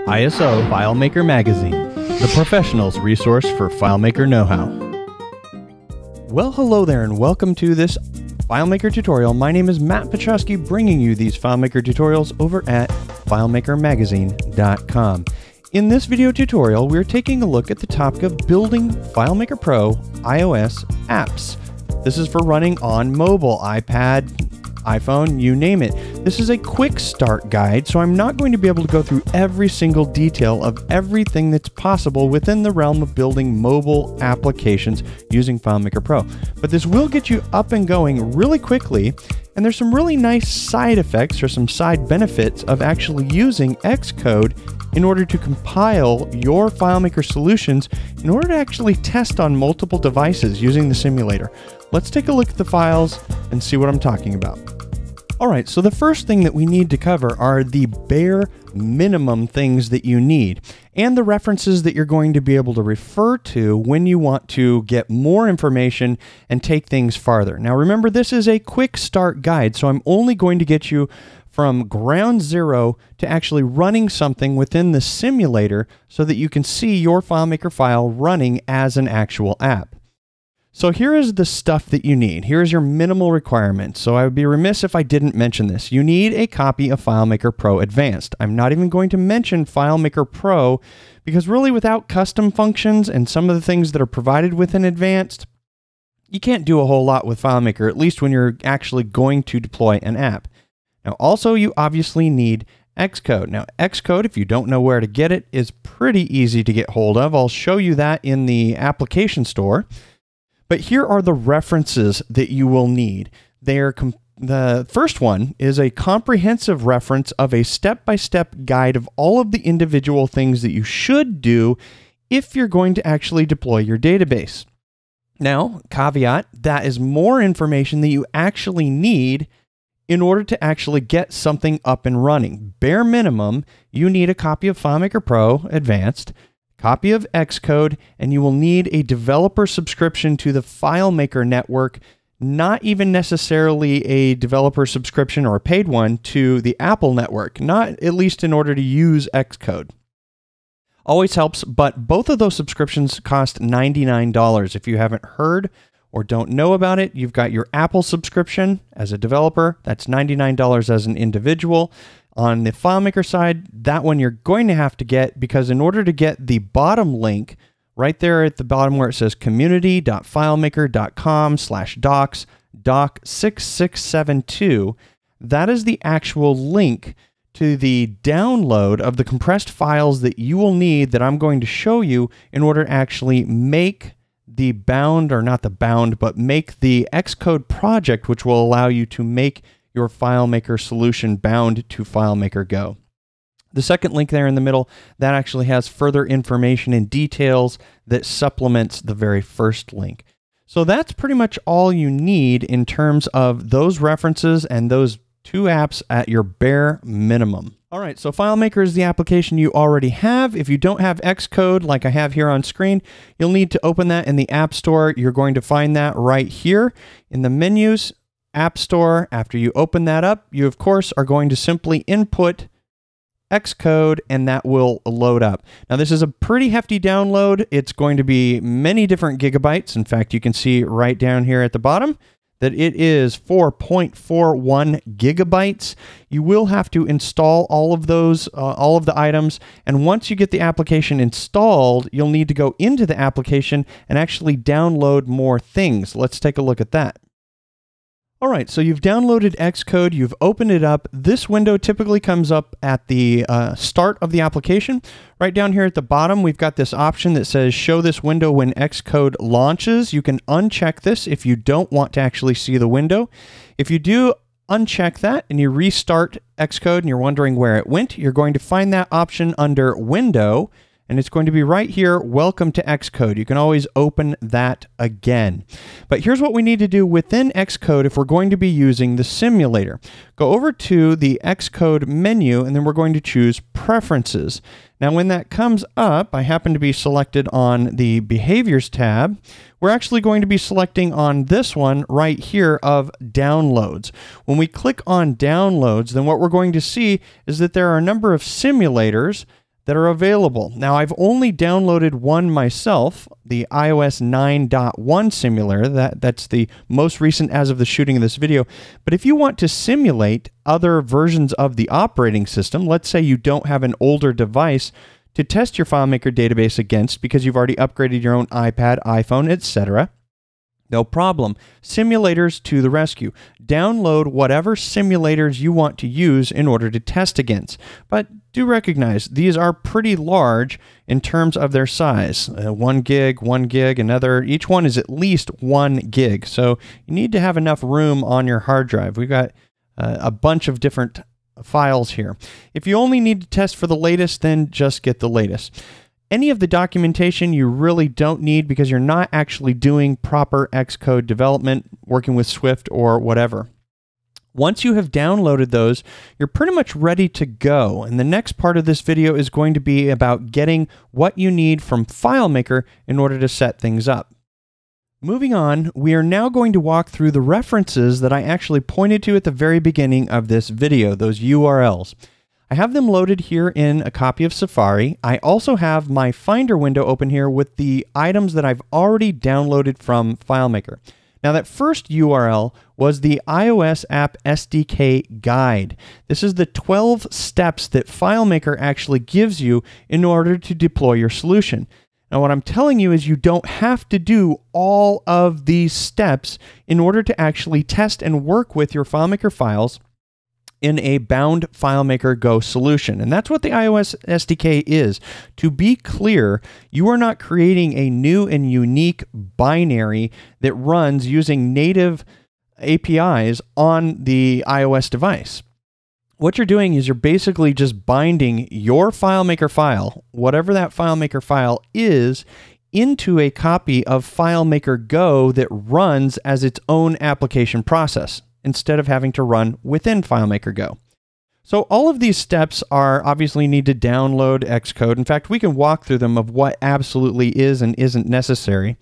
ISO FileMaker Magazine, the professional's resource for FileMaker know-how. Well, hello there and welcome to this FileMaker tutorial. My name is Matt Petrosky, bringing you these FileMaker tutorials over at FileMakerMagazine.com. In this video tutorial, we're taking a look at the topic of building FileMaker Pro iOS apps. This is for running on mobile, iPad, iPhone, you name it. This is a quick start guide, so I'm not going to be able to go through every single detail of everything that's possible within the realm of building mobile applications using FileMaker Pro. But this will get you up and going really quickly, and there's some really nice side effects or some side benefits of actually using Xcode in order to compile your FileMaker solutions in order to actually test on multiple devices using the simulator. Let's take a look at the files and see what I'm talking about. All right, so the first thing that we need to cover are the bare minimum things that you need and the references that you're going to be able to refer to when you want to get more information and take things farther. Now remember, this is a quick start guide, so I'm only going to get you from ground zero to actually running something within the simulator so that you can see your FileMaker file running as an actual app. So here is the stuff that you need. Here's your minimal requirements. So I would be remiss if I didn't mention this. You need a copy of FileMaker Pro Advanced. I'm not even going to mention FileMaker Pro because really without custom functions and some of the things that are provided within Advanced, you can't do a whole lot with FileMaker, at least when you're actually going to deploy an app. Now also you obviously need Xcode. Now Xcode, if you don't know where to get it, is pretty easy to get hold of. I'll show you that in the application store. But here are the references that you will need. The first one is a comprehensive reference of a step-by-step guide of all of the individual things that you should do if you're going to actually deploy your database. Now, caveat, that is more information that you actually need in order to actually get something up and running. Bare minimum, you need a copy of FileMaker Pro Advanced, copy of Xcode, and you will need a developer subscription to the FileMaker network, not even necessarily a developer subscription or a paid one to the Apple network, not at least in order to use Xcode. Always helps, but both of those subscriptions cost $99. If you haven't heard or don't know about it, you've got your Apple subscription as a developer. That's $99 as an individual. On the FileMaker side, that one you're going to have to get because in order to get the bottom link right there at the bottom where it says community.filemaker.com/docs doc6672, that is the actual link to the download of the compressed files that you will need that I'm going to show you in order to actually make the bound, or not the bound, but make the Xcode project, which will allow you to make your FileMaker solution bound to FileMaker Go. The second link there in the middle, that actually has further information and details that supplements the very first link. So that's pretty much all you need in terms of those references and those two apps at your bare minimum. All right, so FileMaker is the application you already have. If you don't have Xcode like I have here on screen, you'll need to open that in the App Store. You're going to find that right here in the menus, App Store. After you open that up, you of course are going to simply input Xcode and that will load up. Now this is a pretty hefty download. It's going to be many different gigabytes. In fact, you can see right down here at the bottom that it is 4.41 gigabytes. You will have to install all of those, all of the items. And once you get the application installed, you'll need to go into the application and actually download more things. Let's take a look at that. All right, so you've downloaded Xcode, you've opened it up. This window typically comes up at the start of the application. Right down here at the bottom, we've got this option that says show this window when Xcode launches. You can uncheck this if you don't want to actually see the window. If you do uncheck that and you restart Xcode and you're wondering where it went, you're going to find that option under Window, and it's going to be right here, Welcome to Xcode. You can always open that again. But here's what we need to do within Xcode if we're going to be using the simulator. Go over to the Xcode menu, and then we're going to choose Preferences. Now when that comes up, I happen to be selected on the Behaviors tab. We're actually going to be selecting on this one right here of Downloads. When we click on Downloads, then what we're going to see is that there are a number of simulators that are available. Now, I've only downloaded one myself, the iOS 9.1 simulator. That's the most recent as of the shooting of this video. But if you want to simulate other versions of the operating system, let's say you don't have an older device to test your FileMaker database against because you've already upgraded your own iPad, iPhone, etc., no problem. Simulators to the rescue. Download whatever simulators you want to use in order to test against. But do recognize these are pretty large in terms of their size. 1 gig, 1 gig, another. Each one is at least 1 gig. So you need to have enough room on your hard drive. We've got a bunch of different files here. If you only need to test for the latest, then just get the latest. Any of the documentation you really don't need because you're not actually doing proper Xcode development, working with Swift or whatever. Once you have downloaded those, you're pretty much ready to go. And the next part of this video is going to be about getting what you need from FileMaker in order to set things up. Moving on, we are now going to walk through the references that I actually pointed to at the very beginning of this video, those URLs. I have them loaded here in a copy of Safari. I also have my Finder window open here with the items that I've already downloaded from FileMaker. Now, that first URL was the iOS App SDK guide. This is the 12 steps that FileMaker actually gives you in order to deploy your solution. Now, what I'm telling you is you don't have to do all of these steps in order to actually test and work with your FileMaker files in a bound FileMaker Go solution. And that's what the iOS SDK is. To be clear, you are not creating a new and unique binary that runs using native APIs on the iOS device. What you're doing is you're basically just binding your FileMaker file, whatever that FileMaker file is, into a copy of FileMaker Go that runs as its own application process, instead of having to run within FileMaker Go. So all of these steps are obviously need to download Xcode. In fact, we can walk through them of what absolutely is and isn't necessary.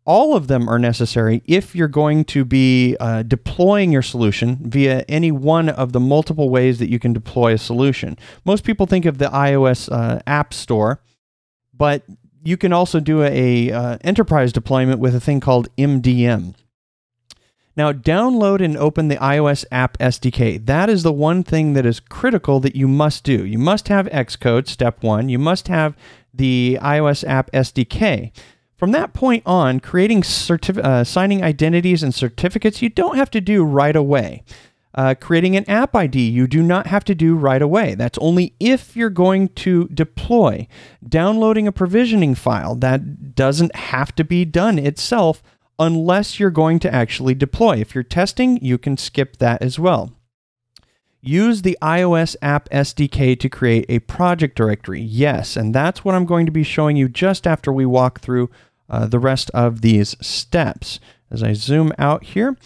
All of them are necessary if you're going to be deploying your solution via any one of the multiple ways that you can deploy a solution. Most people think of the iOS App Store, but you can also do a enterprise deployment with a thing called MDM. Now, download and open the iOS App SDK. That is the one thing that is critical that you must do. You must have Xcode, step 1. You must have the iOS App SDK. From that point on, creating signing identities and certificates, you don't have to do right away. Creating an app ID, you do not have to do right away. That's only if you're going to deploy. Downloading a provisioning file, that doesn't have to be done itself unless you're going to actually deploy. If you're testing, you can skip that as well. Use the iOS App SDK to create a project directory. Yes, and that's what I'm going to be showing you just after we walk through the rest of these steps. As I zoom out here,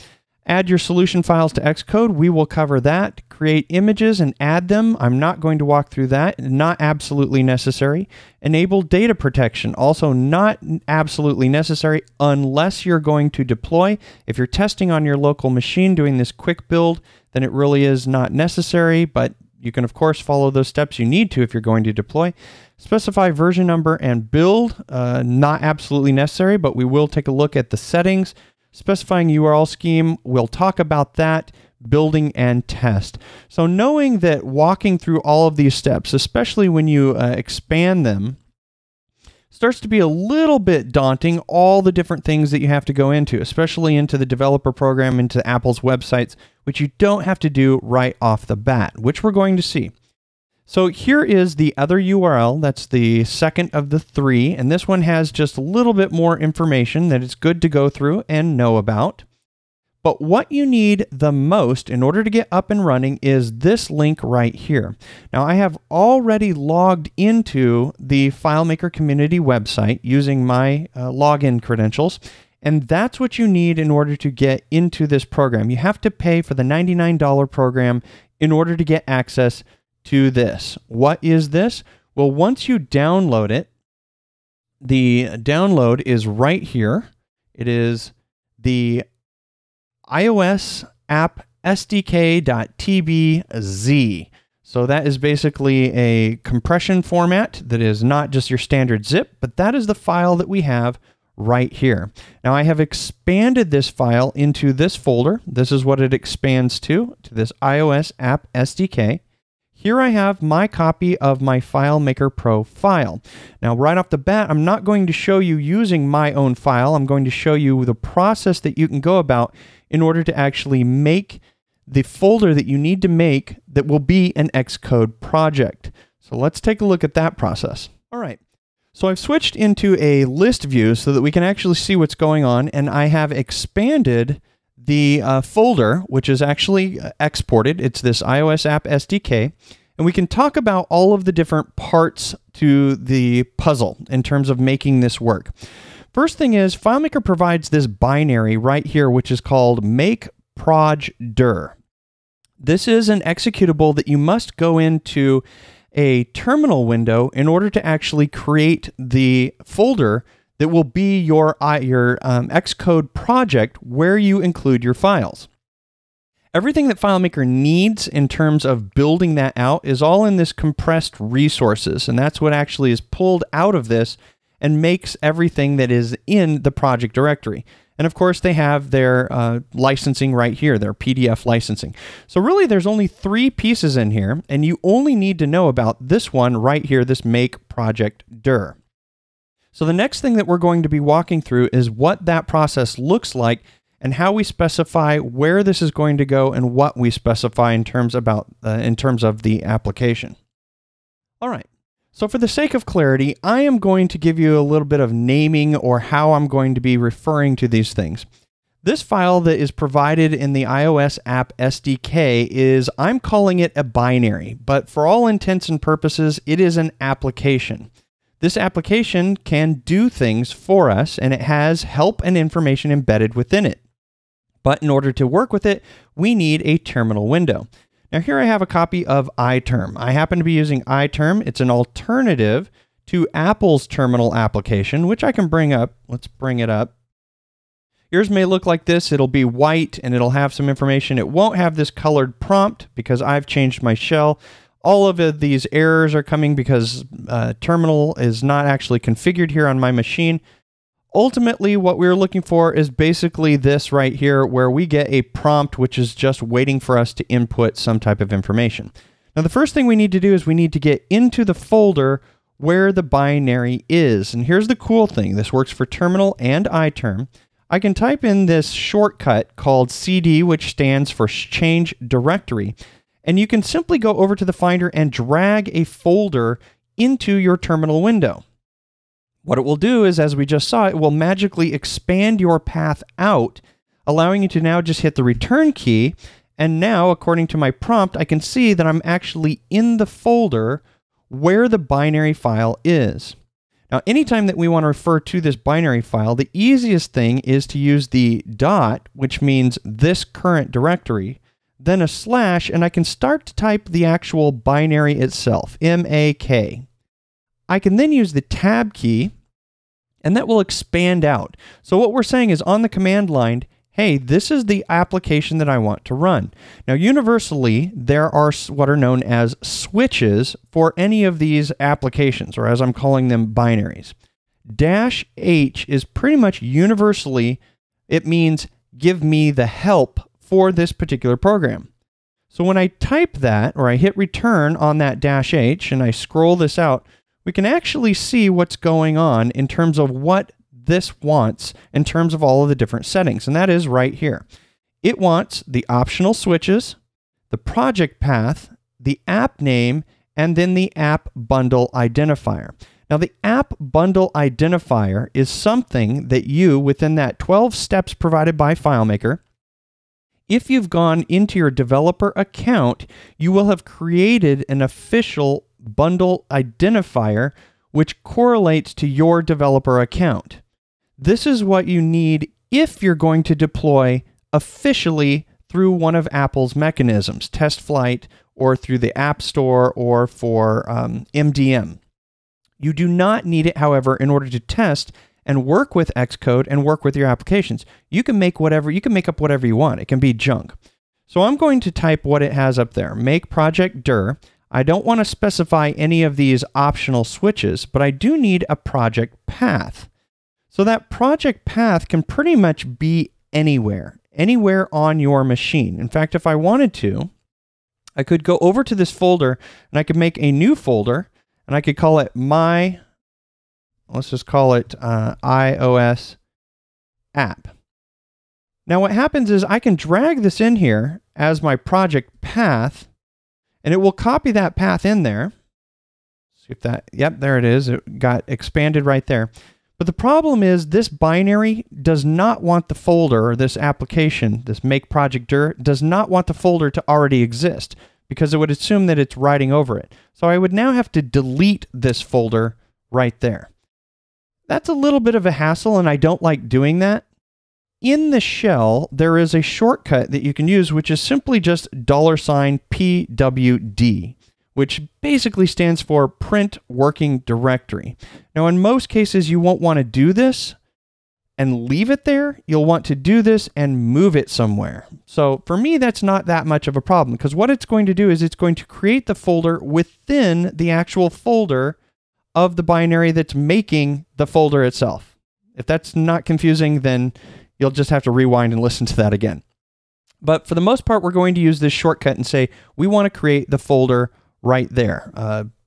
add your solution files to Xcode. We will cover that. Create images and add them. I'm not going to walk through that. Not absolutely necessary. Enable data protection. Also not absolutely necessary unless you're going to deploy. If you're testing on your local machine doing this quick build, then it really is not necessary, but you can, of course, follow those steps you need to if you're going to deploy. Specify version number and build. Not absolutely necessary, but we will take a look at the settings. Specifying URL scheme, we'll talk about that. Building and test. So knowing that walking through all of these steps, especially when you expand them, starts to be a little bit daunting, all the different things that you have to go into, especially into the developer program, into Apple's websites, which you don't have to do right off the bat, which we're going to see. So here is the other URL. That's the second of the 3, and this one has just a little bit more information that it's good to go through and know about. But what you need the most in order to get up and running is this link right here. Now, I have already logged into the FileMaker community website using my login credentials, and that's what you need in order to get into this program. You have to pay for the $99 program in order to get access to this. What is this? Well, once you download it, the download is right here. It is the iOS App SDK.tbz. So that is basically a compression format that is not just your standard zip, but that is the file that we have right here. Now I have expanded this file into this folder. This is what it expands to this iOS App SDK. Here I have my copy of my FileMaker Pro file. Now right off the bat, I'm not going to show you using my own file. I'm going to show you the process that you can go about in order to actually make the folder that you need to make that will be an Xcode project. So let's take a look at that process. All right. So I've switched into a list view so that we can actually see what's going on, and I have expanded the folder, which is actually exported. It's this iOS App SDK, and we can talk about all of the different parts to the puzzle in terms of making this work. First thing is, FileMaker provides this binary right here, which is called make proj dir. This is an executable that you must go into a terminal window in order to actually create the folder that will be your Xcode project where you include your files. Everything that FileMaker needs in terms of building that out is all in this compressed resources, and that's what actually is pulled out of this and makes everything that is in the project directory. And of course, they have their licensing right here, their PDF licensing. So really, there's only 3 pieces in here, and you only need to know about this one right here, this make project dir. So the next thing that we're going to be walking through is what that process looks like and how we specify where this is going to go and what we specify in terms of the application. All right. So for the sake of clarity, I am going to give you a little bit of naming or how I'm going to be referring to these things. This file that is provided in the iOS App SDK I'm calling it a binary, but for all intents and purposes, it is an application. This application can do things for us, and it has help and information embedded within it. But in order to work with it, we need a terminal window. Now here I have a copy of iTerm. I happen to be using iTerm. It's an alternative to Apple's terminal application, which I can bring up. Let's bring it up. Yours may look like this. It'll be white and it'll have some information. It won't have this colored prompt because I've changed my shell. All of these errors are coming because terminal is not actually configured here on my machine. Ultimately, what we're looking for is basically this right here, where we get a prompt which is just waiting for us to input some type of information. Now, the first thing we need to do is we need to get into the folder where the binary is. And here's the cool thing. This works for terminal and iTerm. I can type in this shortcut called CD, which stands for change directory. And you can simply go over to the Finder and drag a folder into your terminal window. What it will do is, as we just saw, it will magically expand your path out, allowing you to now just hit the return key. And now, according to my prompt, I can see that I'm actually in the folder where the binary file is. Now, anytime that we want to refer to this binary file, the easiest thing is to use the dot, which means this current directory, then a slash, and I can start to type the actual binary itself, MAK. I can then use the tab key, and that will expand out. So what we're saying is on the command line, hey, this is the application that I want to run. Now, universally, there are what are known as switches for any of these applications, or as I'm calling them, binaries. -H is pretty much universally, it means give me the help for this particular program. So when I type that, or I hit return on that -H, and I scroll this out, we can actually see what's going on in terms of what this wants in terms of all of the different settings, and that is right here. It wants the optional switches, the project path, the app name, and then the app bundle identifier. Now, the app bundle identifier is something that you, within that 12 steps provided by FileMaker, if you've gone into your developer account, you will have created an official bundle identifier which correlates to your developer account. This is what you need if you're going to deploy officially through one of Apple's mechanisms, Test Flight, or through the App Store, or for MDM. You do not need it, however, in order to test and work with Xcode and work with your applications. You can make up whatever you want. It can be junk. So I'm going to type what it has up there, make project dir. I don't want to specify any of these optional switches, but I do need a project path. So that project path can pretty much be anywhere on your machine. In fact, if I wanted to, I could go over to this folder and I could make a new folder and I could call it let's just call it iOS app. Now what happens is I can drag this in here as my project path, and it will copy that path in there. See if that, yep, there it is. It got expanded right there. But the problem is this binary does not want the folder, or this application, this make project dir, does not want the folder to already exist because it would assume that it's writing over it. So I would now have to delete this folder right there. That's a little bit of a hassle, and I don't like doing that. In the shell, there is a shortcut that you can use, which is simply just $pwd, which basically stands for print working directory. Now, in most cases, you won't want to do this and leave it there. You'll want to do this and move it somewhere. So for me, that's not that much of a problem, because what it's going to do is it's going to create the folder within the actual folder of the binary that's making the folder itself. If that's not confusing, then you'll just have to rewind and listen to that again. But for the most part, we're going to use this shortcut and say, we want to create the folder right there,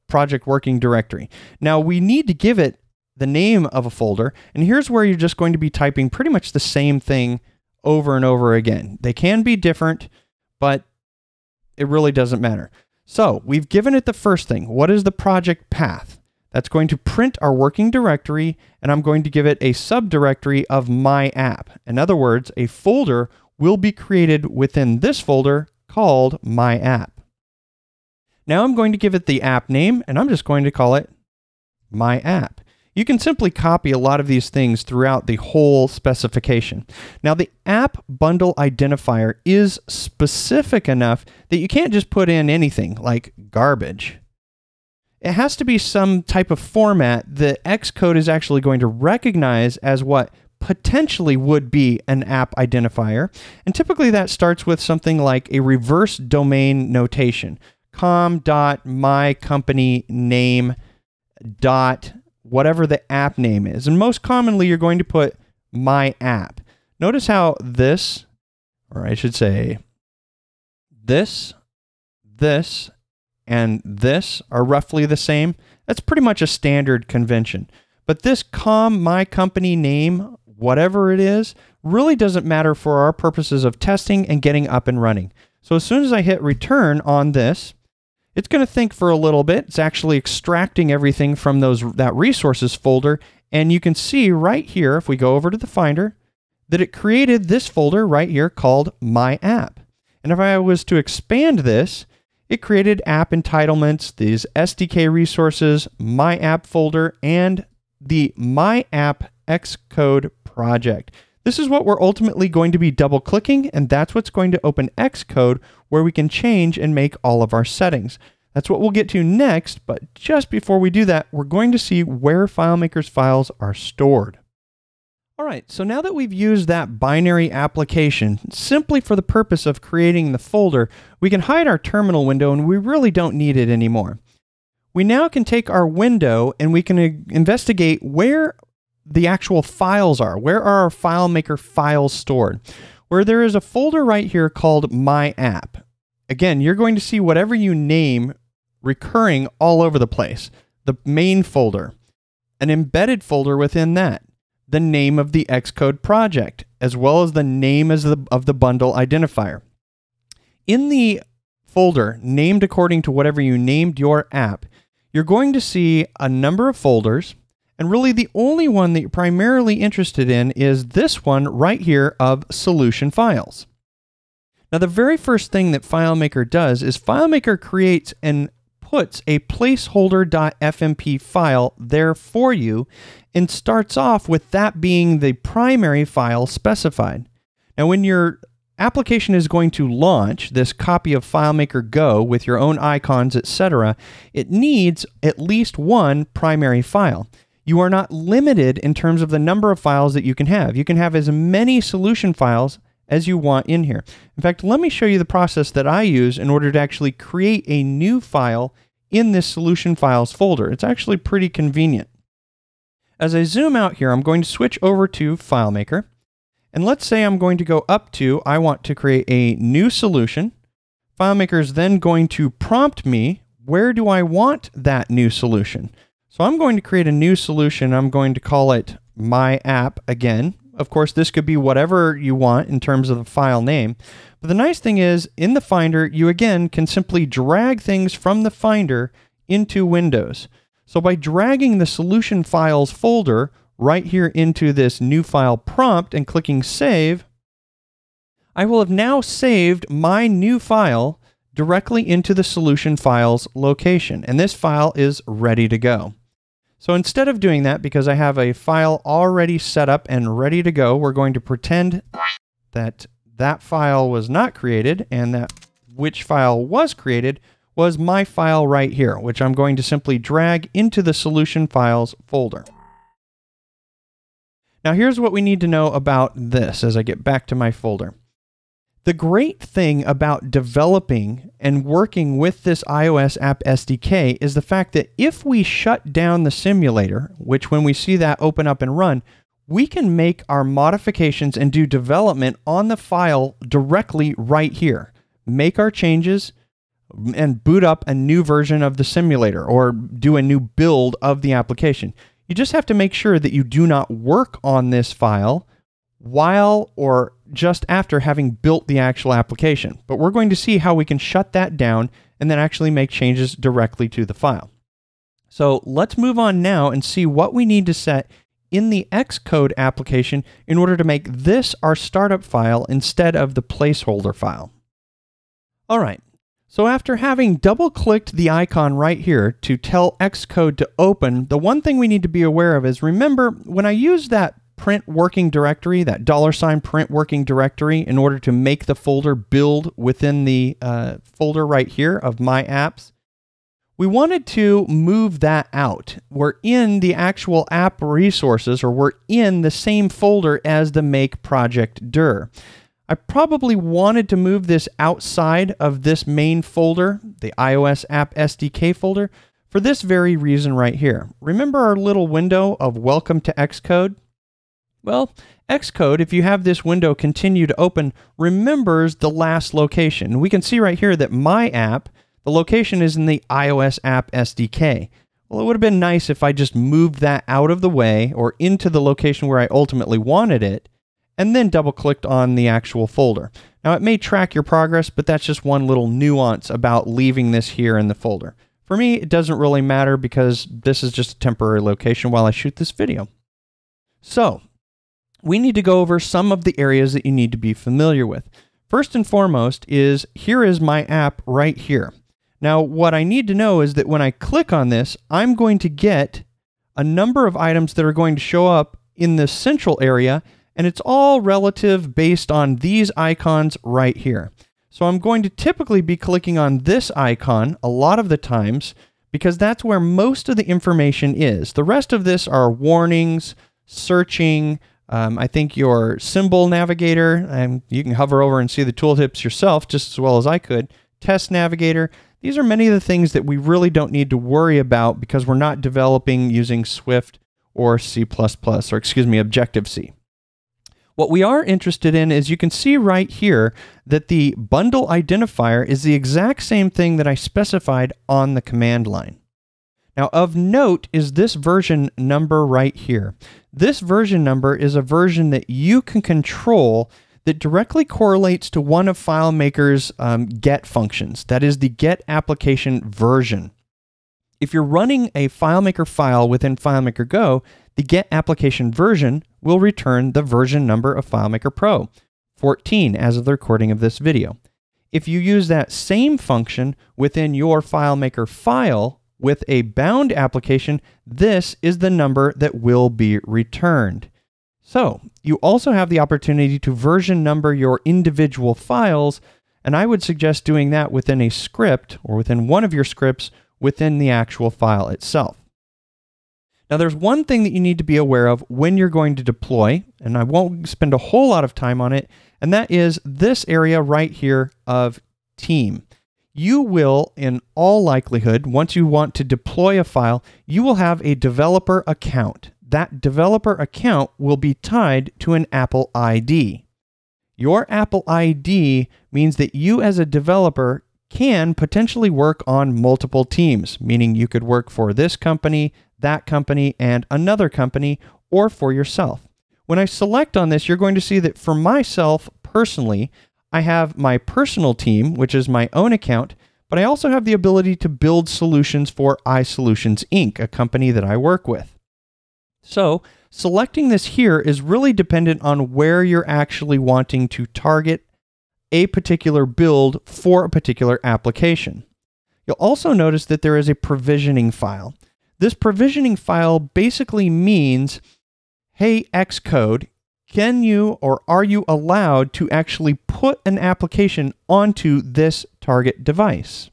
project working directory. Now we need to give it the name of a folder, and here's where you're just going to be typing pretty much the same thing over and over again. They can be different, but it really doesn't matter. So we've given it the first thing. What is the project path? That's going to print our working directory, and I'm going to give it a subdirectory of my app. In other words, a folder will be created within this folder called my app. Now I'm going to give it the app name, and I'm just going to call it my app. You can simply copy a lot of these things throughout the whole specification. Now the app bundle identifier is specific enough that you can't just put in anything like garbage. It has to be some type of format that Xcode is actually going to recognize as what potentially would be an app identifier. And typically that starts with something like a reverse domain notation. com.mycompanyname. Whatever the app name is. And most commonly you're going to put my app. Notice how this, or I should say this, and this are roughly the same. That's pretty much a standard convention. But this my company name, whatever it is, really doesn't matter for our purposes of testing and getting up and running. So as soon as I hit return on this, it's going to think for a little bit. It's actually extracting everything from that resources folder. And you can see right here, if we go over to the Finder, that it created this folder right here called My App. And if I was to expand this, it created app entitlements, these SDK resources, My App folder, and the My App Xcode project. This is what we're ultimately going to be double clicking, and that's what's going to open Xcode, where we can change and make all of our settings. That's what we'll get to next, but just before we do that, we're going to see where FileMaker's files are stored. All right, so now that we've used that binary application simply for the purpose of creating the folder, we can hide our terminal window and we really don't need it anymore. We now can take our window and we can investigate where the actual files are. Where are our FileMaker files stored? Where there is a folder right here called My App. Again, you're going to see whatever you name recurring all over the place. The main folder, an embedded folder within that, the name of the Xcode project, as well as the name of the bundle identifier. In the folder named according to whatever you named your app, you're going to see a number of folders, and really the only one that you're primarily interested in is this one right here of solution files. Now the very first thing that FileMaker does is FileMaker creates and puts a placeholder.fmp file there for you and starts off with that being the primary file specified. Now when your application is going to launch this copy of FileMaker Go with your own icons, etc., it needs at least one primary file. You are not limited in terms of the number of files that you can have. You can have as many solution files as you want in here. In fact, let me show you the process that I use in order to actually create a new file in this solution files folder. It's actually pretty convenient. As I zoom out here, I'm going to switch over to FileMaker. And let's say I'm going to go up to, I want to create a new solution. FileMaker is then going to prompt me, where do I want that new solution? So I'm going to create a new solution. I'm going to call it My App again. Of course, this could be whatever you want in terms of the file name. But the nice thing is, in the Finder, you again can simply drag things from the Finder into Windows. So by dragging the solution files folder right here into this new file prompt and clicking save, I will have now saved my new file directly into the solution files location. And this file is ready to go. So instead of doing that, because I have a file already set up and ready to go, we're going to pretend that that file was not created and that which file was created was my file right here, which I'm going to simply drag into the solution files folder. Now here's what we need to know about this as I get back to my folder. The great thing about developing and working with this iOS App SDK is the fact that if we shut down the simulator, which when we see that open up and run, we can make our modifications and do development on the file directly right here. Make our changes and boot up a new version of the simulator or do a new build of the application. You just have to make sure that you do not work on this file while or just after having built the actual application. But we're going to see how we can shut that down and then actually make changes directly to the file. So let's move on now and see what we need to set in the Xcode application in order to make this our startup file instead of the placeholder file. All right. So after having double-clicked the icon right here to tell Xcode to open, the one thing we need to be aware of is, remember, when I use that print working directory, that $ print working directory, in order to make the folder build within the folder right here of My Apps, we wanted to move that out. We're in the actual app resources, or we're in the same folder as the make project dir. I probably wanted to move this outside of this main folder, the iOS App SDK folder, for this very reason right here. Remember our little window of Welcome to Xcode? Well, Xcode, if you have this window continue to open, remembers the last location. We can see right here that my app, the location is in the iOS App SDK. Well, it would have been nice if I just moved that out of the way or into the location where I ultimately wanted it, and then double-clicked on the actual folder. Now, it may track your progress, but that's just one little nuance about leaving this here in the folder. For me, it doesn't really matter because this is just a temporary location while I shoot this video. So, we need to go over some of the areas that you need to be familiar with. First and foremost is, here is my app right here. Now, what I need to know is that when I click on this, I'm going to get a number of items that are going to show up in the central area, and it's all relative based on these icons right here. So I'm going to typically be clicking on this icon a lot of the times because that's where most of the information is. The rest of this are warnings, searching, I think your symbol navigator, and you can hover over and see the tooltips yourself just as well as I could. Test navigator. These are many of the things that we really don't need to worry about because we're not developing using Swift or C++, or excuse me, Objective-C. What we are interested in is you can see right here that the bundle identifier is the exact same thing that I specified on the command line. Now, of note is this version number right here. This version number is a version that you can control that directly correlates to one of FileMaker's get functions. That is the get application version. If you're running a FileMaker file within FileMaker Go, the get application version will return the version number of FileMaker Pro, 14 as of the recording of this video. If you use that same function within your FileMaker file with a bound application, this is the number that will be returned. So you also have the opportunity to version number your individual files, and I would suggest doing that within a script or within one of your scripts within the actual file itself. Now there's one thing that you need to be aware of when you're going to deploy, and I won't spend a whole lot of time on it, and that is this area right here of team. You will, in all likelihood, once you want to deploy a file, you will have a developer account. That developer account will be tied to an Apple ID. Your Apple ID means that you as a developer can potentially work on multiple teams, meaning you could work for this company, that company, and another company, or for yourself. When I select on this, you're going to see that for myself personally, I have my personal team, which is my own account, but I also have the ability to build solutions for iSolutions Inc., a company that I work with. So selecting this here is really dependent on where you're actually wanting to target a particular build for a particular application. You'll also notice that there is a provisioning file. This provisioning file basically means, hey, Xcode, can you or are you allowed to actually put an application onto this target device?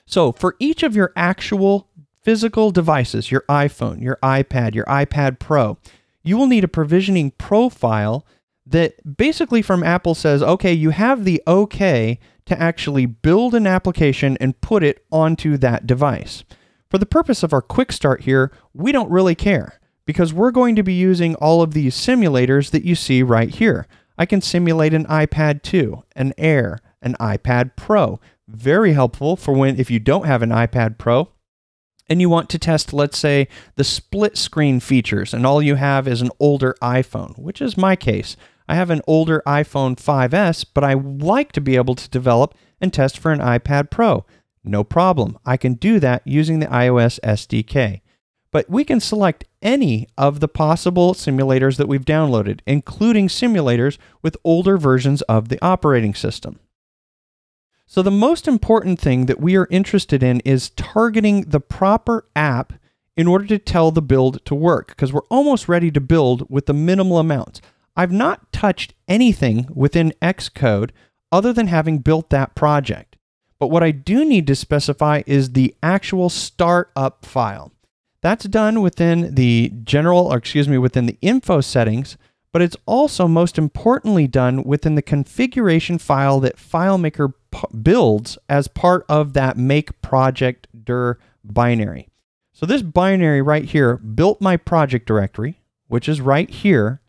So for each of your actual physical devices, your iPhone, your iPad, your iPad Pro, you will need a provisioning profile that basically from Apple says, okay, you have the okay to actually build an application and put it onto that device. For the purpose of our QuickStart here, we don't really care, because we're going to be using all of these simulators that you see right here. I can simulate an iPad 2, an Air, an iPad Pro. Very helpful for if you don't have an iPad Pro and you want to test, let's say, the split screen features, and all you have is an older iPhone, which is my case. I have an older iPhone 5S, but I like to be able to develop and test for an iPad Pro. No problem. I can do that using the iOS SDK. But we can select any of the possible simulators that we've downloaded, including simulators with older versions of the operating system. So the most important thing that we are interested in is targeting the proper app in order to tell the build to work, because we're almost ready to build with the minimal amounts. I've not touched anything within Xcode other than having built that project. But what I do need to specify is the actual startup file. That's done within the within the info settings, but it's also most importantly done within the configuration file that FileMaker builds as part of that make project dir binary. So this binary right here built my project directory, which is right here,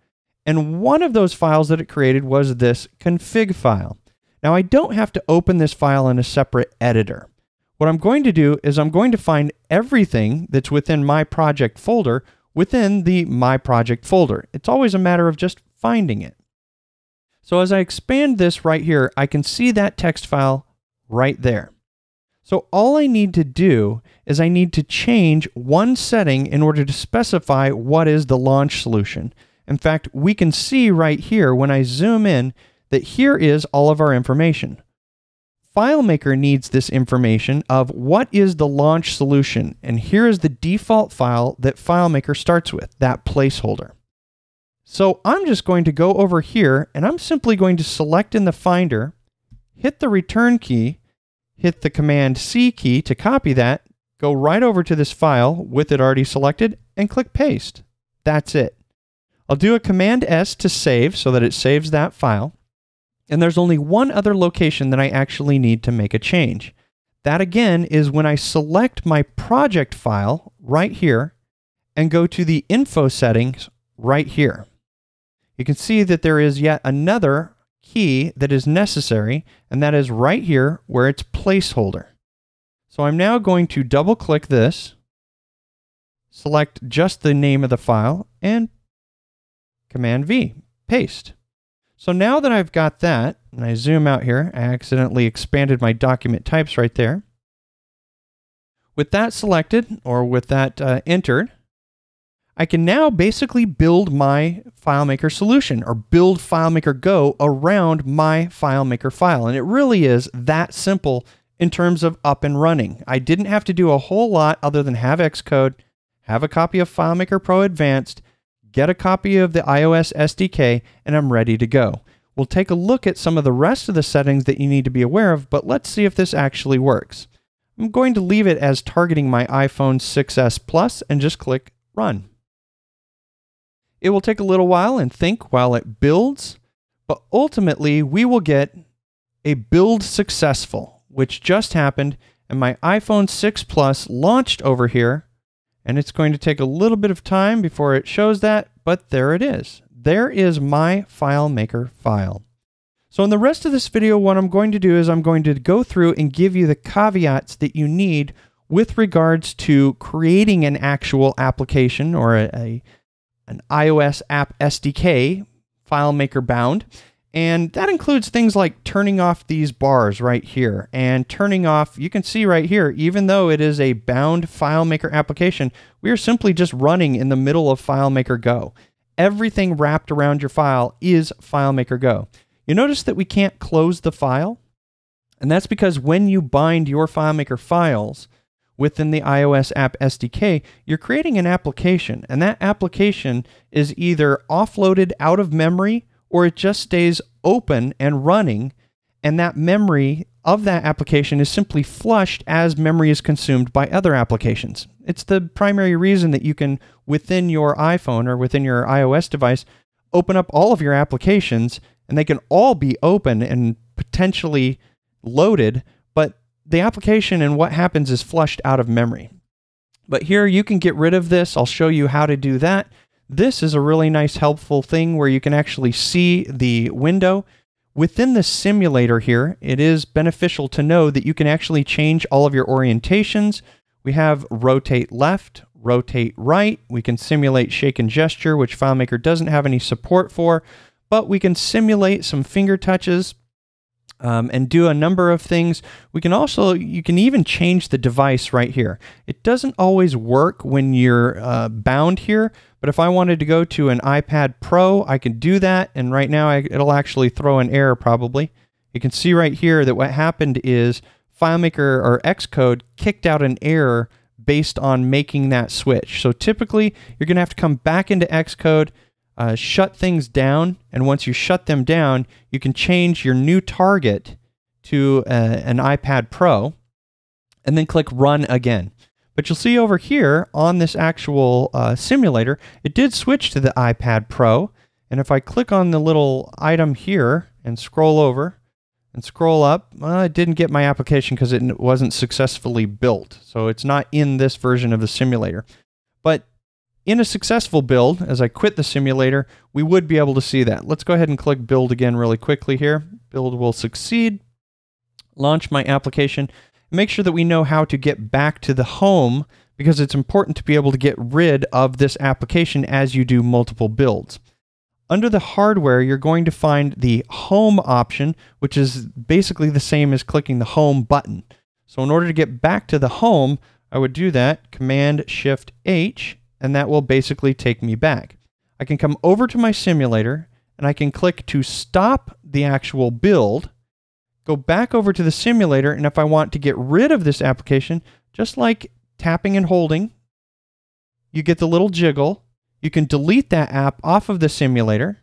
and one of those files that it created was this config file. Now I don't have to open this file in a separate editor. What I'm going to do is I'm going to find everything that's within my project folder within the My Project folder. It's always a matter of just finding it. So as I expand this right here, I can see that text file right there. So all I need to do is I need to change one setting in order to specify what is the launch solution. In fact, we can see right here when I zoom in that here is all of our information. FileMaker needs this information of what is the launch solution, and here is the default file that FileMaker starts with, that placeholder. So I'm just going to go over here and I'm simply going to select in the Finder, hit the return key, hit the Command C key to copy that, go right over to this file with it already selected and click Paste. That's it. I'll do a Command S to save so that it saves that file. And there's only one other location that I actually need to make a change. That again is when I select my project file right here and go to the info settings right here. You can see that there is yet another key that is necessary, and that is right here where it's placeholder. So I'm now going to double click this, select just the name of the file, and Command V, paste. So now that I've got that, and I zoom out here, I accidentally expanded my document types right there. With that selected, or with that entered, I can now basically build my FileMaker solution, or build FileMaker Go around my FileMaker file. And it really is that simple in terms of up and running. I didn't have to do a whole lot other than have Xcode, have a copy of FileMaker Pro Advanced, get a copy of the iOS SDK, and I'm ready to go. We'll take a look at some of the rest of the settings that you need to be aware of, but let's see if this actually works. I'm going to leave it as targeting my iPhone 6s Plus and just click Run. It will take a little while and think while it builds, but ultimately we will get a build successful, which just happened, and my iPhone 6 Plus launched over here, and it's going to take a little bit of time before it shows that, but there it is. There is my FileMaker file. So in the rest of this video, what I'm going to do is I'm going to go through and give you the caveats that you need with regards to creating an actual application or an iOS App SDK, FileMaker bound. And that includes things like turning off these bars right here and turning off, you can see right here, even though it is a bound FileMaker application, we are simply just running in the middle of FileMaker Go. Everything wrapped around your file is FileMaker Go. You notice that we can't close the file, and that's because when you bind your FileMaker files within the iOS App SDK, you're creating an application, and that application is either offloaded out of memory or it just stays open and running, and that memory of that application is simply flushed as memory is consumed by other applications. It's the primary reason that you can, within your iPhone or within your iOS device, open up all of your applications, and they can all be open and potentially loaded, but the application and what happens is flushed out of memory. But here you can get rid of this. I'll show you how to do that. This is a really nice, helpful thing where you can actually see the window. Within the simulator here, it is beneficial to know that you can actually change all of your orientations. We have rotate left, rotate right. We can simulate shake and gesture, which FileMaker doesn't have any support for, but we can simulate some finger touches and do a number of things. We can also, you can even change the device right here. It doesn't always work when you're bound here, but if I wanted to go to an iPad Pro, I can do that, and right now it'll actually throw an error probably. You can see right here that what happened is FileMaker or Xcode kicked out an error based on making that switch. So typically, you're going to have to come back into Xcode, shut things down, and once you shut them down, you can change your new target to an iPad Pro, and then click Run again. But you'll see over here on this actual simulator, it did switch to the iPad Pro, and if I click on the little item here and scroll over and scroll up, it didn't get my application because it wasn't successfully built, so it's not in this version of the simulator. But in a successful build, as I quit the simulator, we would be able to see that. Let's go ahead and click Build again really quickly here. Build will succeed. Launch my application. Make sure that we know how to get back to the home, because it's important to be able to get rid of this application as you do multiple builds. Under the hardware, you're going to find the home option, which is basically the same as clicking the home button. So in order to get back to the home, I would do that, Command-Shift-H, and that will basically take me back. I can come over to my simulator, and I can click to stop the actual build, go back over to the simulator, and if I want to get rid of this application, just like tapping and holding, you get the little jiggle. You can delete that app off of the simulator,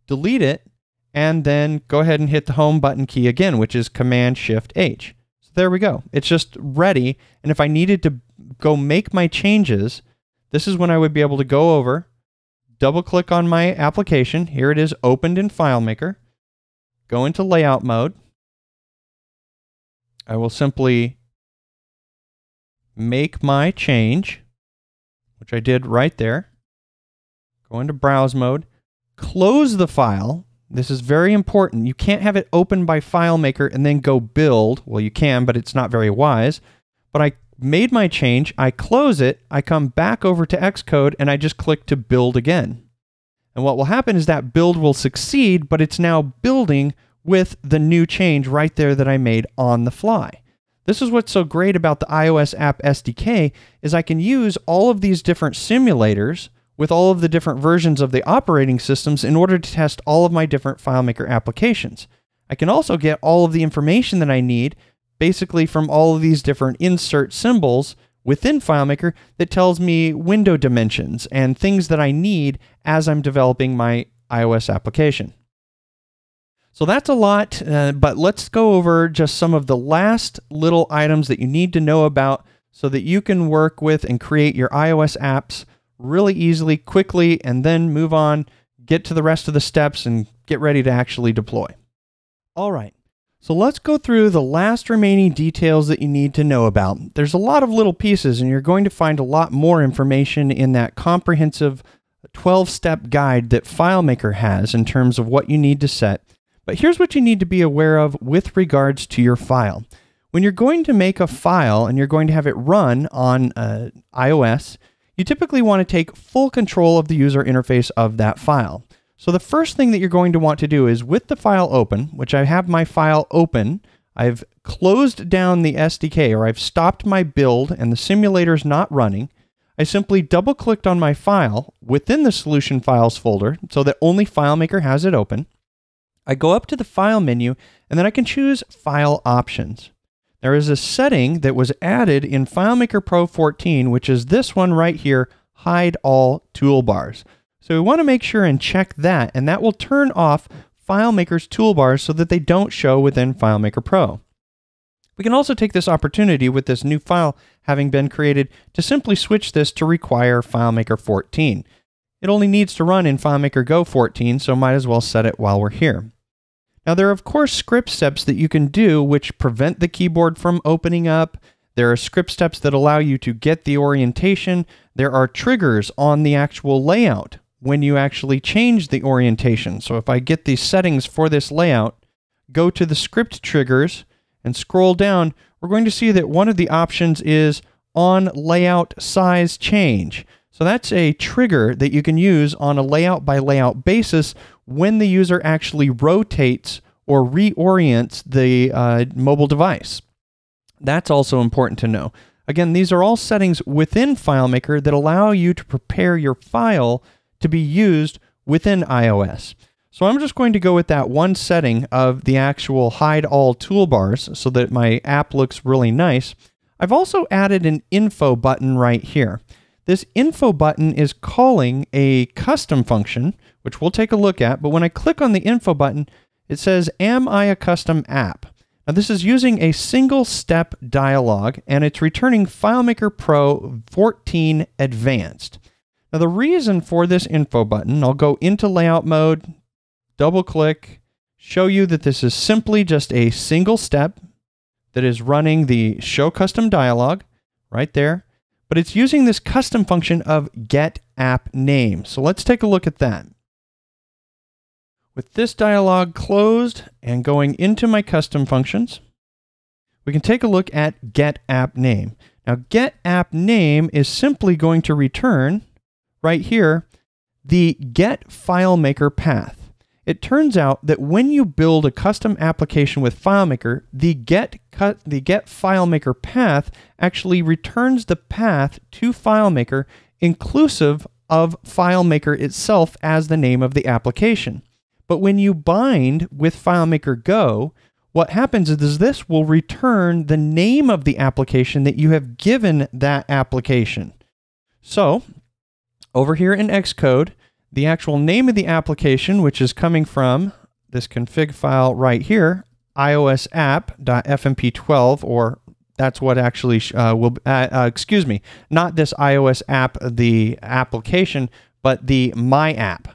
delete it, and then go ahead and hit the home button key again, which is Command-Shift-H. So there we go. It's just ready, and if I needed to go make my changes, this is when I would be able to go over, double-click on my application. Here it is opened in FileMaker. Go into layout mode. I will simply make my change, which I did right there. Go into browse mode. Close the file. This is very important. You can't have it open by FileMaker and then go build. Well, you can, but it's not very wise. But I made my change, I close it, I come back over to Xcode, and I just click to build again. And what will happen is that build will succeed, but it's now building with the new change right there that I made on the fly. This is what's so great about the iOS App SDK, is I can use all of these different simulators with all of the different versions of the operating systems in order to test all of my different FileMaker applications. I can also get all of the information that I need basically from all of these different insert symbols within FileMaker that tells me window dimensions and things that I need as I'm developing my iOS application. So that's a lot, but let's go over just some of the last little items that you need to know about so that you can work with and create your iOS apps really easily, quickly, and then move on, get to the rest of the steps and get ready to actually deploy. All right, so let's go through the last remaining details that you need to know about. There's a lot of little pieces, and you're going to find a lot more information in that comprehensive 12-step guide that FileMaker has in terms of what you need to set. But here's what you need to be aware of with regards to your file. When you're going to make a file and you're going to have it run on iOS, you typically want to take full control of the user interface of that file. So the first thing that you're going to want to do is with the file open, which I have my file open, I've closed down the SDK, or I've stopped my build and the simulator's not running. I simply double-clicked on my file within the Solution Files folder so that only FileMaker has it open. I go up to the File menu, and then I can choose File Options. There is a setting that was added in FileMaker Pro 14, which is this one right here, Hide All Toolbars. So we want to make sure and check that, and that will turn off FileMaker's toolbars so that they don't show within FileMaker Pro. We can also take this opportunity with this new file having been created to simply switch this to require FileMaker 14. It only needs to run in FileMaker Go 14, so might as well set it while we're here. Now, there are, of course, script steps that you can do which prevent the keyboard from opening up. There are script steps that allow you to get the orientation. There are triggers on the actual layout when you actually change the orientation. So if I get these settings for this layout, go to the script triggers and scroll down, we're going to see that one of the options is on layout size change. So that's a trigger that you can use on a layout by layout basis when the user actually rotates or reorients the mobile device. That's also important to know. Again, these are all settings within FileMaker that allow you to prepare your file to be used within iOS. So I'm just going to go with that one setting of the actual hide all toolbars so that my app looks really nice. I've also added an info button right here. This info button is calling a custom function, which we'll take a look at, but when I click on the info button, it says, "Am I a custom app?" Now this is using a single step dialog, and it's returning FileMaker Pro 14 Advanced. Now the reason for this info button, I'll go into layout mode, double click, show you that this is simply just a single step that is running the show custom dialog right there. But it's using this custom function of get app name. So let's take a look at that. With this dialog closed and going into my custom functions, we can take a look at get app name. Now get app name is simply going to return right here the get FileMaker path. It turns out that when you build a custom application with FileMaker, the get FileMaker path actually returns the path to FileMaker inclusive of FileMaker itself as the name of the application. But when you bind with FileMaker Go, what happens is this will return the name of the application that you have given that application. So over here in Xcode, the actual name of the application, which is coming from this config file right here, iOS app.fmp12, or that's what actually excuse me, not this iOS app, the application, but the my app.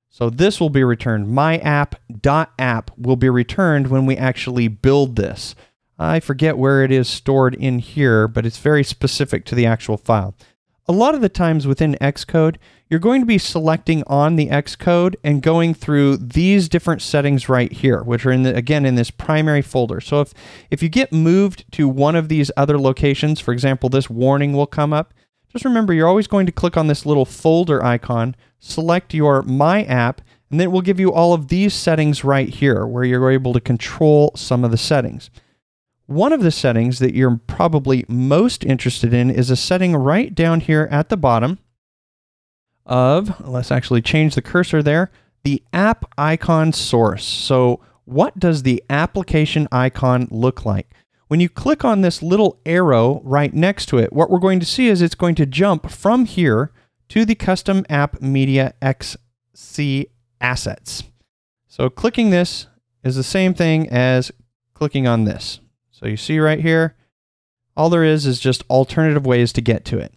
So this will be returned. My app.app will be returned when we actually build this. I forget where it is stored in here, but it's very specific to the actual file. A lot of the times within Xcode, you're going to be selecting on the Xcode and going through these different settings right here, which are again in this primary folder. So if you get moved to one of these other locations, for example, this warning will come up. Just remember, you're always going to click on this little folder icon, select your My App, and then it will give you all of these settings right here where you're able to control some of the settings. One of the settings that you're probably most interested in is a setting right down here at the bottom of, let's actually change the cursor there, the app icon source. So what does the application icon look like? When you click on this little arrow right next to it, what we're going to see is it's going to jump from here to the custom app media XC assets. So clicking this is the same thing as clicking on this. So you see right here, all there is just alternative ways to get to it.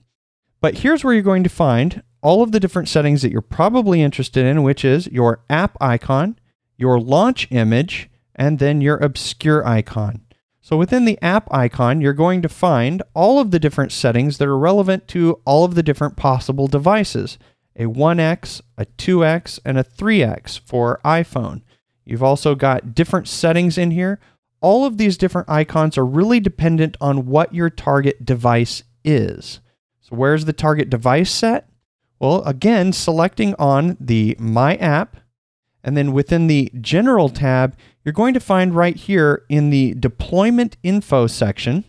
But here's where you're going to find all of the different settings that you're probably interested in, which is your app icon, your launch image, and then your obscure icon. So within the app icon, you're going to find all of the different settings that are relevant to all of the different possible devices. A 1x, a 2x, and a 3x for iPhone. You've also got different settings in here. All of these different icons are really dependent on what your target device is. So where's the target device set? Well, again, selecting on the My App, and then within the General tab, you're going to find right here in the Deployment Info section,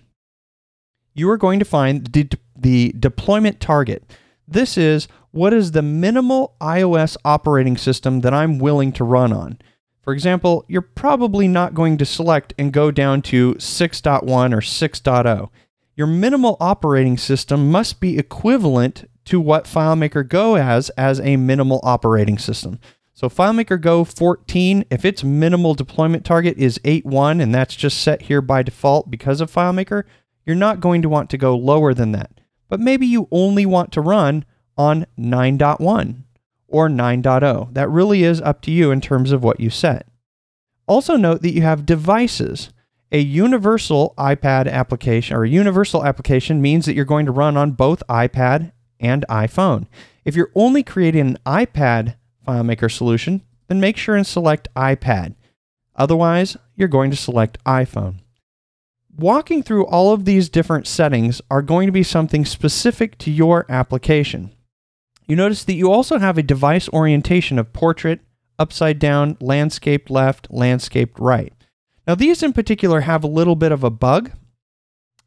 you are going to find the deployment target. This is what is the minimal iOS operating system that I'm willing to run on. For example, you're probably not going to select and go down to 6.1 or 6.0. Your minimal operating system must be equivalent to what FileMaker Go has as a minimal operating system. So FileMaker Go 14, if its minimal deployment target is 8.1, and that's just set here by default because of FileMaker, you're not going to want to go lower than that. But maybe you only want to run on 9.1 or 9.0. That really is up to you in terms of what you set. Also note that you have devices. A universal iPad application or a universal application means that you're going to run on both iPad and iPhone. If you're only creating an iPad FileMaker solution, then make sure and select iPad. Otherwise, you're going to select iPhone. Walking through all of these different settings are going to be something specific to your application. You notice that you also have a device orientation of portrait, upside down, landscaped left, landscaped right. Now these in particular have a little bit of a bug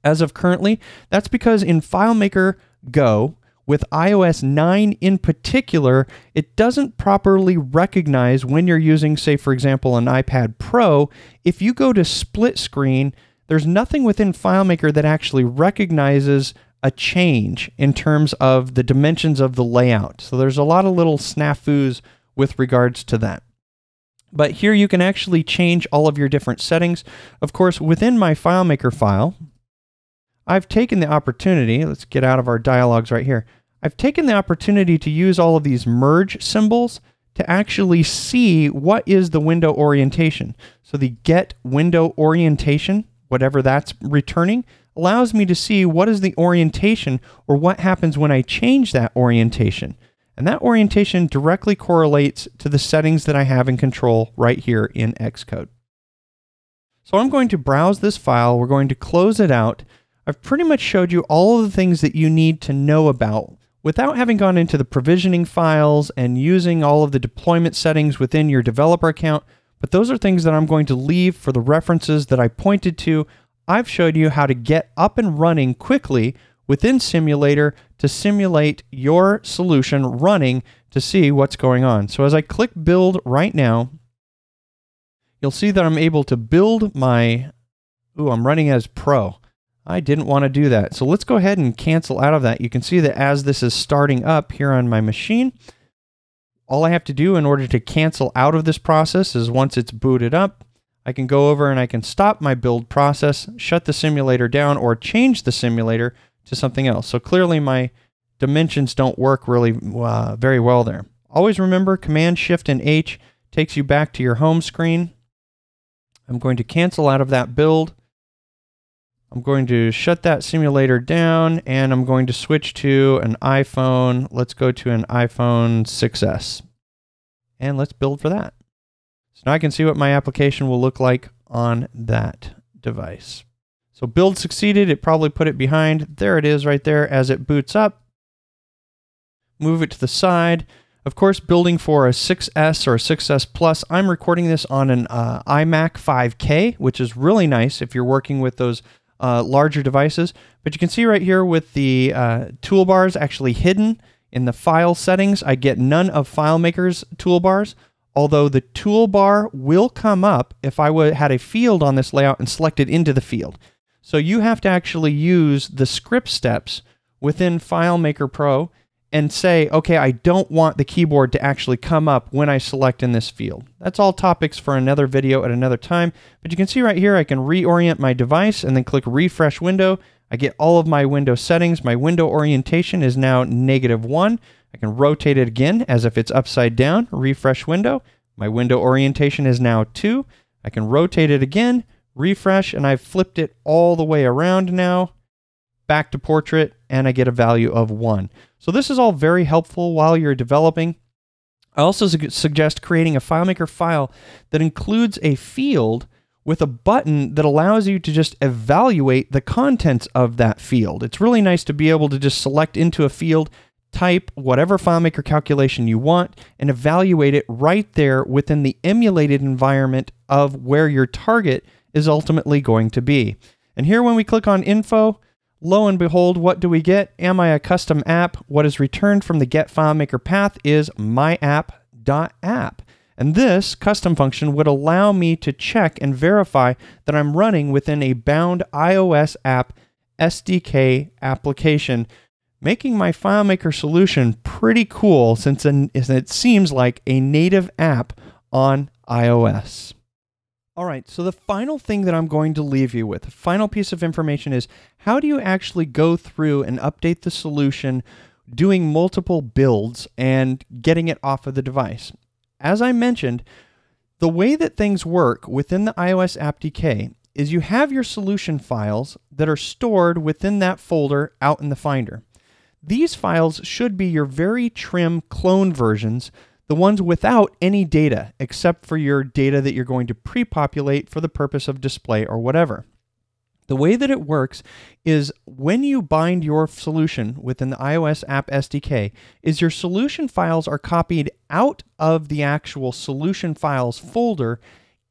as of currently. That's because in FileMaker Go, with iOS 9 in particular, it doesn't properly recognize when you're using, say for example, an iPad Pro. If you go to split screen, there's nothing within FileMaker that actually recognizes a change in terms of the dimensions of the layout. So there's a lot of little snafus with regards to that. But here you can actually change all of your different settings. Of course, within my FileMaker file, I've taken the opportunity, let's get out of our dialogues right here. I've taken the opportunity to use all of these merge symbols to actually see what is the window orientation. So the get window orientation, whatever that's returning, allows me to see what is the orientation or what happens when I change that orientation. And that orientation directly correlates to the settings that I have in control right here in Xcode. So I'm going to browse this file. We're going to close it out. I've pretty much showed you all of the things that you need to know about without having gone into the provisioning files and using all of the deployment settings within your developer account. But those are things that I'm going to leave for the references that I pointed to. I've showed you how to get up and running quickly within Simulator to simulate your solution running to see what's going on. So as I click build right now, you'll see that I'm able to build my, I'm running as Pro. I didn't want to do that. So let's go ahead and cancel out of that. You can see that as this is starting up here on my machine, all I have to do in order to cancel out of this process is once it's booted up, I can go over and I can stop my build process, shut the simulator down, or change the simulator to something else. So clearly my dimensions don't work really very well there. Always remember Command Shift and H takes you back to your home screen. I'm going to cancel out of that build. I'm going to shut that simulator down and I'm going to switch to an iPhone. Let's go to an iPhone 6S and let's build for that. So now I can see what my application will look like on that device. So build succeeded. It probably put it behind. There it is right there as it boots up. Move it to the side. Of course, building for a 6S or a 6S Plus. I'm recording this on an iMac 5K, which is really nice if you're working with those larger devices. But you can see right here with the toolbars actually hidden in the file settings, I get none of FileMaker's toolbars, although the toolbar will come up if I had a field on this layout and selected into the field. So you have to actually use the script steps within FileMaker Pro and say, okay, I don't want the keyboard to actually come up when I select in this field. That's all topics for another video at another time. But you can see right here, I can reorient my device and then click refresh window. I get all of my window settings. My window orientation is now -1. I can rotate it again as if it's upside down, refresh window. My window orientation is now 2. I can rotate it again, refresh, and I've flipped it all the way around now, back to portrait, and I get a value of 1. So this is all very helpful while you're developing. I also suggest creating a FileMaker file that includes a field with a button that allows you to just evaluate the contents of that field. It's really nice to be able to just select into a field, type whatever FileMaker calculation you want, and evaluate it right there within the emulated environment of where your target is ultimately going to be. And here when we click on Info, lo and behold, what do we get? Am I a custom app? What is returned from the Get FileMaker path is myapp.app. And this custom function would allow me to check and verify that I'm running within a bound iOS app SDK application, making my FileMaker solution pretty cool since it seems like a native app on iOS. All right, so the final thing that I'm going to leave you with, the final piece of information is how do you actually go through and update the solution doing multiple builds and getting it off of the device? As I mentioned, the way that things work within the iOS AppDK is you have your solution files that are stored within that folder out in the Finder. These files should be your very trim clone versions, the ones without any data except for your data that you're going to pre-populate for the purpose of display or whatever. The way that it works is when you bind your solution within the iOS App SDK is your solution files are copied out of the actual solution files folder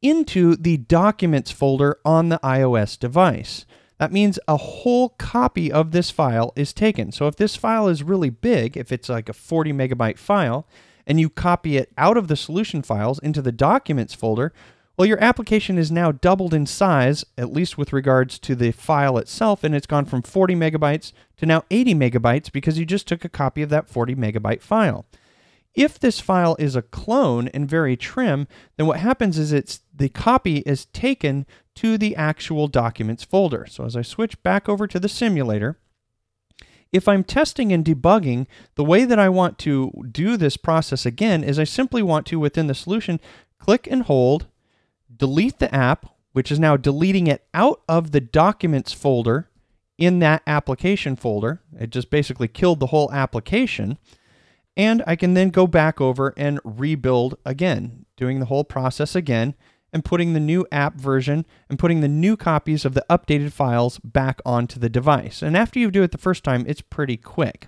into the documents folder on the iOS device. That means a whole copy of this file is taken. So if this file is really big, if it's like a 40 megabyte file, and you copy it out of the solution files into the documents folder, well, your application is now doubled in size, at least with regards to the file itself, and it's gone from 40 megabytes to now 80 megabytes because you just took a copy of that 40 megabyte file. If this file is a clone and very trim, then what happens is the copy is taken to the actual documents folder. So as I switch back over to the simulator, if I'm testing and debugging, the way that I want to do this process again is I simply want to, within the solution, click and hold, delete the app, which is now deleting it out of the documents folder in that application folder. It just basically killed the whole application. And I can then go back over and rebuild again, doing the whole process again, and putting the new app version and putting the new copies of the updated files back onto the device. And after you do it the first time, it's pretty quick.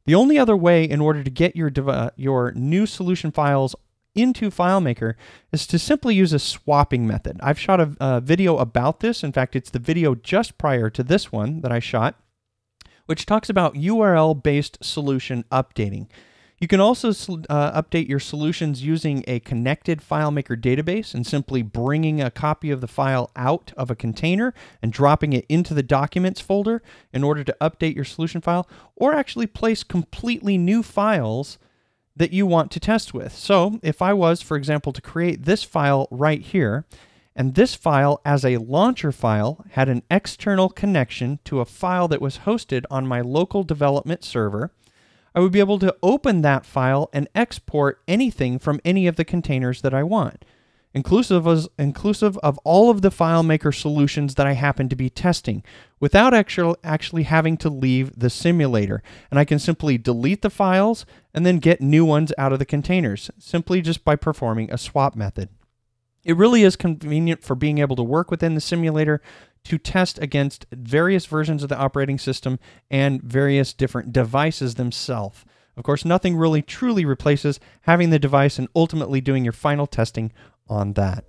The only other way in order to get your new solution files into FileMaker is to simply use a swapping method. I've shot a video about this. In fact, it's the video just prior to this one that I shot, which talks about URL-based solution updating. You can also update your solutions using a connected FileMaker database and simply bringing a copy of the file out of a container and dropping it into the documents folder in order to update your solution file, or actually place completely new files that you want to test with. So if I was, for example, to create this file right here, and this file as a launcher file had an external connection to a file that was hosted on my local development server, I would be able to open that file and export anything from any of the containers that I want, inclusive of all of the FileMaker solutions that I happen to be testing, without actually having to leave the simulator. And I can simply delete the files and then get new ones out of the containers, simply just by performing a swap method. It really is convenient for being able to work within the simulator to test against various versions of the operating system and various different devices themselves. Of course, nothing really truly replaces having the device and ultimately doing your final testing on that.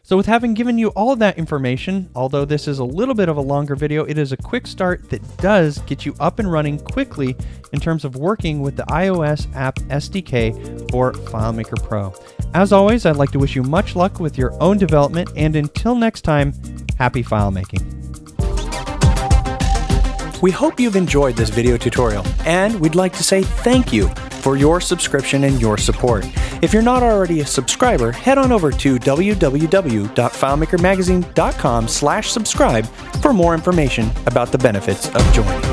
So with having given you all of that information, although this is a little bit of a longer video, it is a quick start that does get you up and running quickly in terms of working with the iOS App SDK for FileMaker Pro. As always, I'd like to wish you much luck with your own development, and until next time, happy FileMaking. We hope you've enjoyed this video tutorial, and we'd like to say thank you for your subscription and your support. If you're not already a subscriber, head on over to www.filemakermagazine.com/subscribe for more information about the benefits of joining.